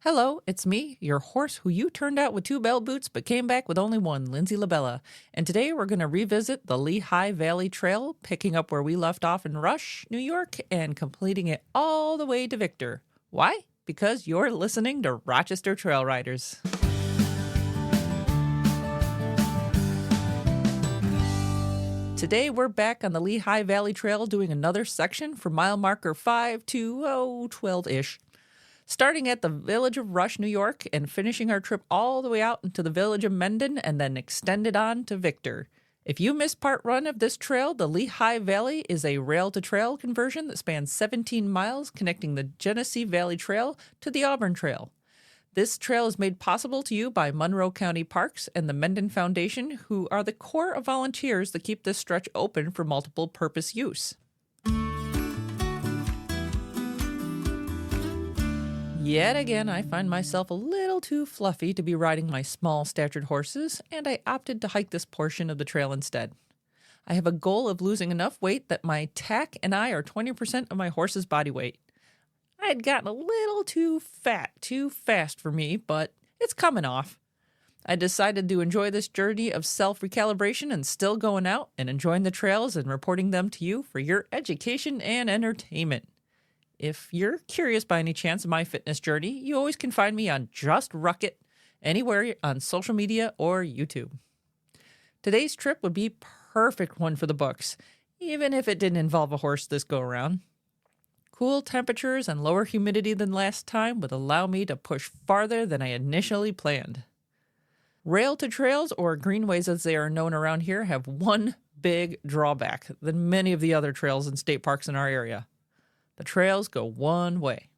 Hello, it's me, your horse who you turned out with 2 bell boots but came back with only one, Lindsay LaBella. And today we're going to revisit the Lehigh Valley Trail, picking up where we left off in Rush, New York, and completing it all the way to Victor. Why? Because you're listening to Rochester Trail Riders. Today we're back on the Lehigh Valley Trail doing another section from mile marker 5 to 12-ish. Starting at the village of Rush, New York, and finishing our trip all the way out into the village of Mendon and then extended on to Victor. If you missed part 1 of this trail, the Lehigh Valley is a rail-to-trail conversion that spans 17 miles connecting the Genesee Valley Trail to the Auburn Trail. This trail is made possible to you by Monroe County Parks and the Mendon Foundation, who are the core of volunteers that keep this stretch open for multiple purpose use. Yet again, I find myself a little too fluffy to be riding my small-statured horses, and I opted to hike this portion of the trail instead. I have a goal of losing enough weight that my tack and I are 20% of my horse's body weight. I had gotten a little too fat too fast for me, but it's coming off. I decided to enjoy this journey of self-recalibration and still going out and enjoying the trails and reporting them to you for your education and entertainment. If you're curious by any chance of my fitness journey, you always can find me on Just Ruck It, anywhere on social media or YouTube. Today's trip would be perfect one for the books, even if it didn't involve a horse this go-around. Cool temperatures and lower humidity than last time would allow me to push farther than I initially planned. Rail-to-trails, or greenways as they are known around here, have one big drawback than many of the other trails and state parks in our area. The trails go one way.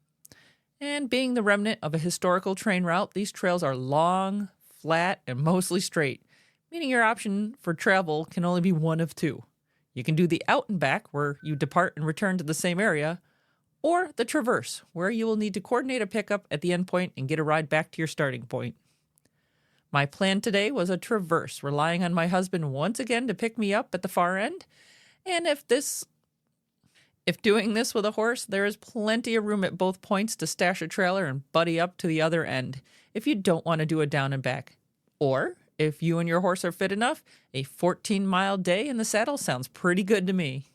And being the remnant of a historical train route, these trails are long, flat, and mostly straight, meaning your option for travel can only be one of two. You can do the out and back, where you depart and return to the same area, or the traverse, where you will need to coordinate a pickup at the endpoint and get a ride back to your starting point. My plan today was a traverse, relying on my husband once again to pick me up at the far end, and if doing this with a horse, there is plenty of room at both points to stash a trailer and buddy up to the other end if you don't want to do a down and back. Or, if you and your horse are fit enough, a 14-mile day in the saddle sounds pretty good to me.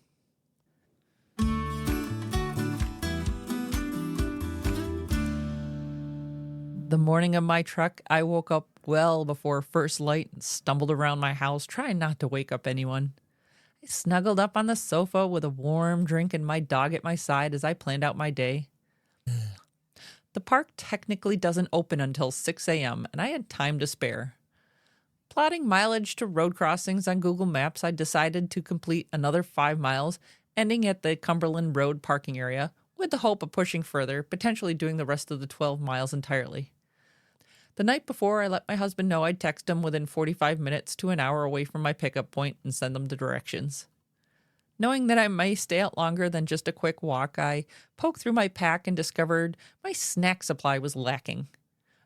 The morning of my trek, I woke up well before first light and stumbled around my house, trying not to wake up anyone. I snuggled up on the sofa with a warm drink and my dog at my side as I planned out my day. The park technically doesn't open until 6 a.m., and I had time to spare. Plotting mileage to road crossings on Google Maps, I decided to complete another 5 miles, ending at the Cumberland Road parking area, with the hope of pushing further, potentially doing the rest of the 12 miles entirely. The night before, I let my husband know I'd text him within 45 minutes to an hour away from my pickup point and send him the directions. Knowing that I may stay out longer than just a quick walk, I poked through my pack and discovered my snack supply was lacking.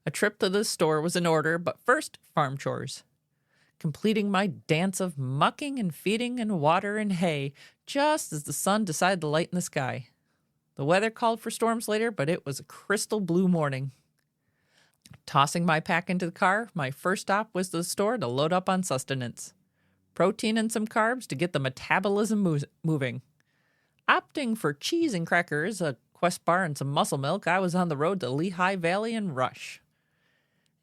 A trip to the store was in order, but first, farm chores. Completing my dance of mucking and feeding and water and hay just as the sun decided to lighten the sky. The weather called for storms later, but it was a crystal blue morning. Tossing my pack into the car, my first stop was the store to load up on sustenance. Protein and some carbs to get the metabolism moving. Opting for cheese and crackers, a Quest bar, and some muscle milk, I was on the road to Lehigh Valley and Rush.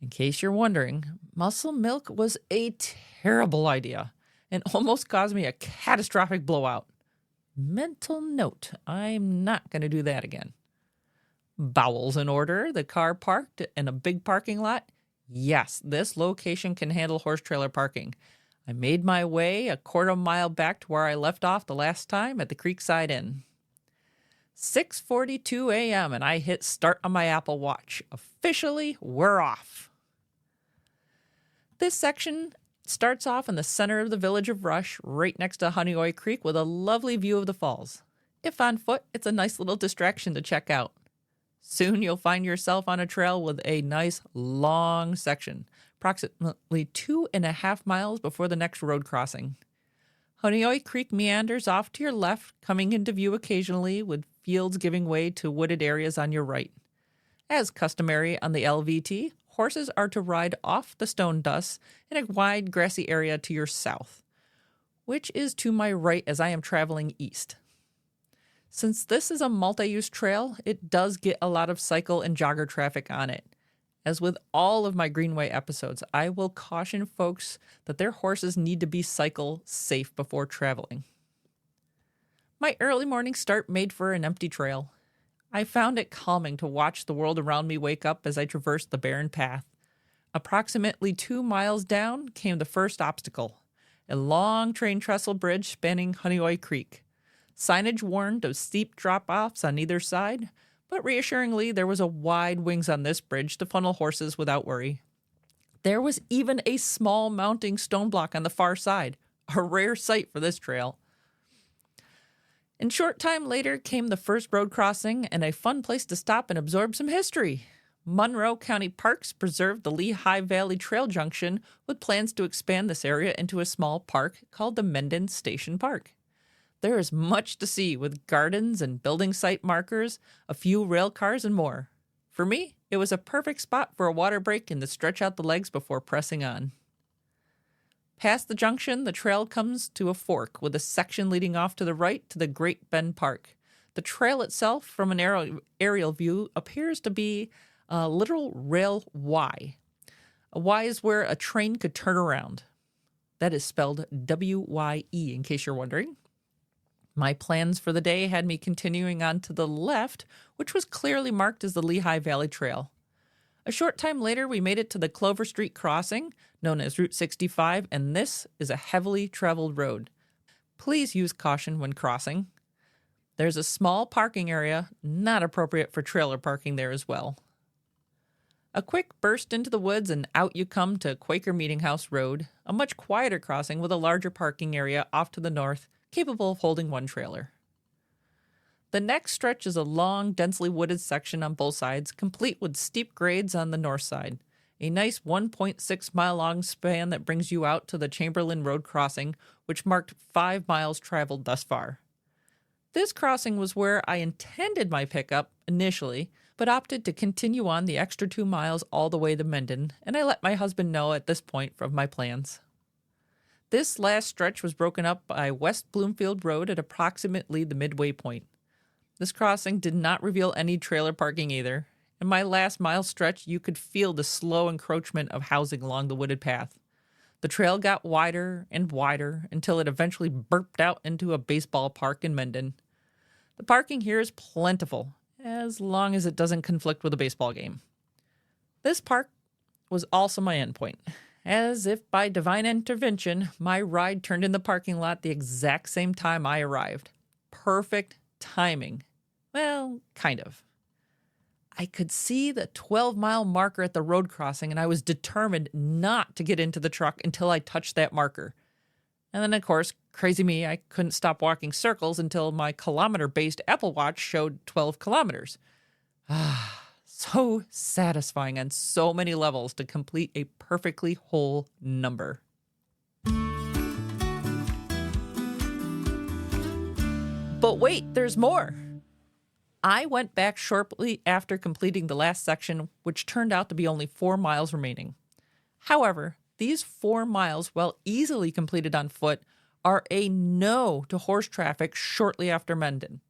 In case you're wondering, muscle milk was a terrible idea and almost caused me a catastrophic blowout. Mental note, I'm not going to do that again. Bowels in order, the car parked in a big parking lot. Yes, this location can handle horse trailer parking. I made my way a quarter mile back to where I left off the last time at the Creekside Inn. 6:42 a.m. and I hit start on my Apple Watch. Officially, we're off. This section starts off in the center of the village of Rush, right next to Honeoye Creek with a lovely view of the falls. If on foot, it's a nice little distraction to check out. Soon you'll find yourself on a trail with a nice long section, approximately 2.5 miles before the next road crossing. Honeoye Creek meanders off to your left, coming into view occasionally with fields giving way to wooded areas on your right. As customary on the LVT, horses are to ride off the stone dust in a wide grassy area to your south, which is to my right as I am traveling east. Since this is a multi-use trail, it does get a lot of cycle and jogger traffic on it. As with all of my Greenway episodes, I will caution folks that their horses need to be cycle safe before traveling. My early morning start made for an empty trail. I found it calming to watch the world around me wake up as I traversed the barren path. Approximately 2 miles down came the first obstacle, a long train trestle bridge spanning Honeoye Creek. Signage warned of steep drop-offs on either side, but reassuringly there was a wide wings on this bridge to funnel horses without worry. There was even a small mounting stone block on the far side, a rare sight for this trail. And short time later came the first road crossing and a fun place to stop and absorb some history. Monroe County Parks preserved the Lehigh Valley Trail junction with plans to expand this area into a small park called the Mendon Station Park. There is much to see with gardens and building site markers, a few rail cars, and more. For me, it was a perfect spot for a water break and to stretch out the legs before pressing on. Past the junction, the trail comes to a fork with a section leading off to the right to the Great Bend Park. The trail itself, from an aerial view, appears to be a literal rail Y. A Y is where a train could turn around. That is spelled W-Y-E, in case you're wondering. My plans for the day had me continuing on to the left, which was clearly marked as the Lehigh Valley Trail. A short time later, we made it to the Clover Street crossing, known as Route 65, and this is a heavily traveled road. Please use caution when crossing. There's a small parking area, not appropriate for trailer parking there as well. A quick burst into the woods and out you come to Quaker Meeting House Road, a much quieter crossing with a larger parking area off to the north, capable of holding one trailer. The next stretch is a long, densely wooded section on both sides, complete with steep grades on the north side. A nice 1.6-mile-long span that brings you out to the Chamberlain Road crossing, which marked 5 miles traveled thus far. This crossing was where I intended my pickup initially, but opted to continue on the extra 2 miles all the way to Mendon, and I let my husband know at this point of my plans. This last stretch was broken up by West Bloomfield Road at approximately the midway point. This crossing did not reveal any trailer parking either. In my last mile stretch, you could feel the slow encroachment of housing along the wooded path. The trail got wider and wider until it eventually burped out into a baseball park in Mendon. The parking here is plentiful, as long as it doesn't conflict with a baseball game. This park was also my endpoint. As if by divine intervention, my ride turned in the parking lot the exact same time I arrived. Perfect timing. Well, kind of. I could see the 12-mile marker at the road crossing, and I was determined not to get into the truck until I touched that marker. And then, of course, crazy me, I couldn't stop walking circles until my kilometer-based Apple Watch showed 12 kilometers. So satisfying on so many levels to complete a perfectly whole number. But wait, there's more. I went back shortly after completing the last section, which turned out to be only 4 miles remaining. However, these 4 miles, while easily completed on foot, are a no to horse traffic shortly after Mendon.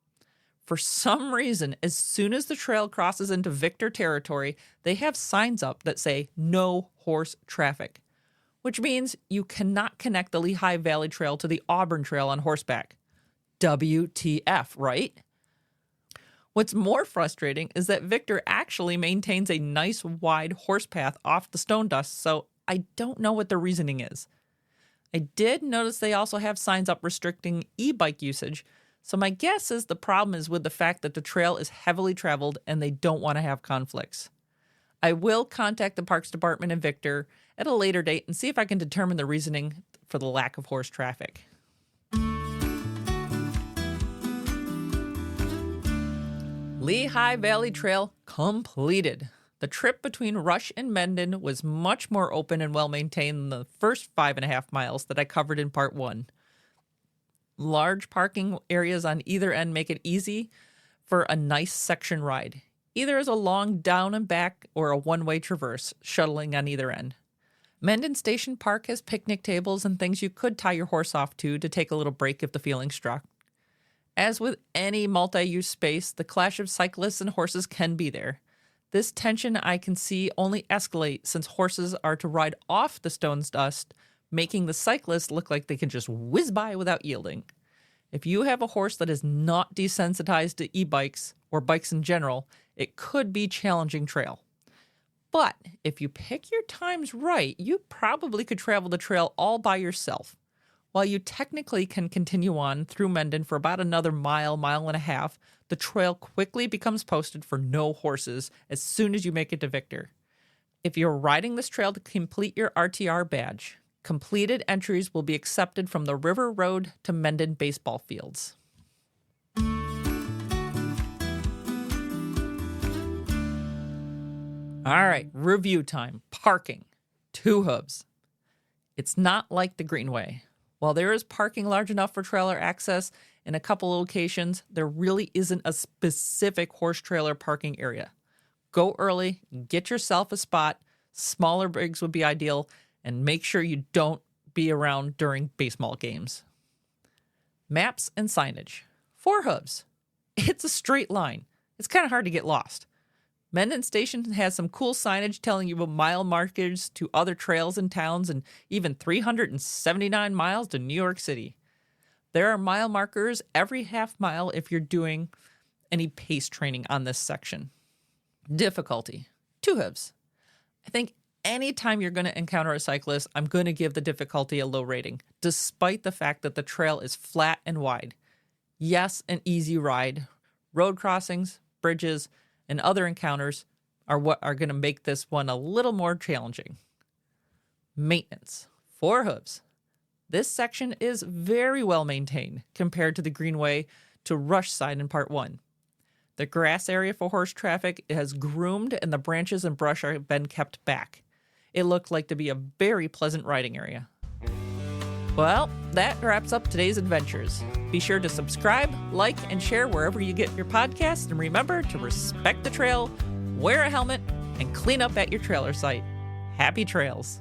For some reason, as soon as the trail crosses into Victor territory, they have signs up that say no horse traffic, which means you cannot connect the Lehigh Valley Trail to the Auburn Trail on horseback. WTF, right? What's more frustrating is that Victor actually maintains a nice wide horse path off the stone dust, so I don't know what the reasoning is. I did notice they also have signs up restricting e-bike usage, so my guess is the problem is with the fact that the trail is heavily traveled and they don't want to have conflicts. I will contact the Parks Department in Victor at a later date and see if I can determine the reasoning for the lack of horse traffic. Lehigh Valley Trail completed. The trip between Rush and Mendon was much more open and well-maintained than the first 5.5 miles that I covered in part 1. Large parking areas on either end make it easy for a nice section ride. either as a long down and back or a one-way traverse, shuttling on either end. Mendon Station Park has picnic tables and things you could tie your horse off to take a little break if the feeling struck. As with any multi-use space, the clash of cyclists and horses can be there. This tension I can see only escalate since horses are to ride off the stone's dust, making the cyclists look like they can just whiz by without yielding. If you have a horse that is not desensitized to e-bikes or bikes in general, it could be challenging trail. But if you pick your times right, you probably could travel the trail all by yourself. While you technically can continue on through Mendon for about another mile and a half, the trail quickly becomes posted for no horses as soon as you make it to Victor. If you're riding this trail to complete your RTR badge, completed entries will be accepted from the River Road to Mendon baseball fields. All right, review time. Parking. 2 hooves. It's not like the Greenway. While there is parking large enough for trailer access in a couple locations, there really isn't a specific horse trailer parking area. Go early, get yourself a spot. Smaller rigs would be ideal, and make sure you don't be around during baseball games. Maps and signage. 4 hooves. It's a straight line. It's kind of hard to get lost. Mendon Station has some cool signage telling you about mile markers to other trails and towns and even 379 miles to New York City. There are mile markers every half mile if you're doing any pace training on this section. Difficulty. 2 hooves. I think anytime you're going to encounter a cyclist, I'm going to give the difficulty a low rating, despite the fact that the trail is flat and wide. Yes, an easy ride. Road crossings, bridges, and other encounters are what are going to make this one a little more challenging. Maintenance. 4 hooves. This section is very well maintained compared to the Greenway to Rush side in Part 1. The grass area for horse traffic has groomed and the branches and brush have been kept back. It looked like to be a very pleasant riding area. Well, that wraps up today's adventures. Be sure to subscribe, like, and share wherever you get your podcasts, and remember to respect the trail, wear a helmet, and clean up at your trailer site. Happy trails.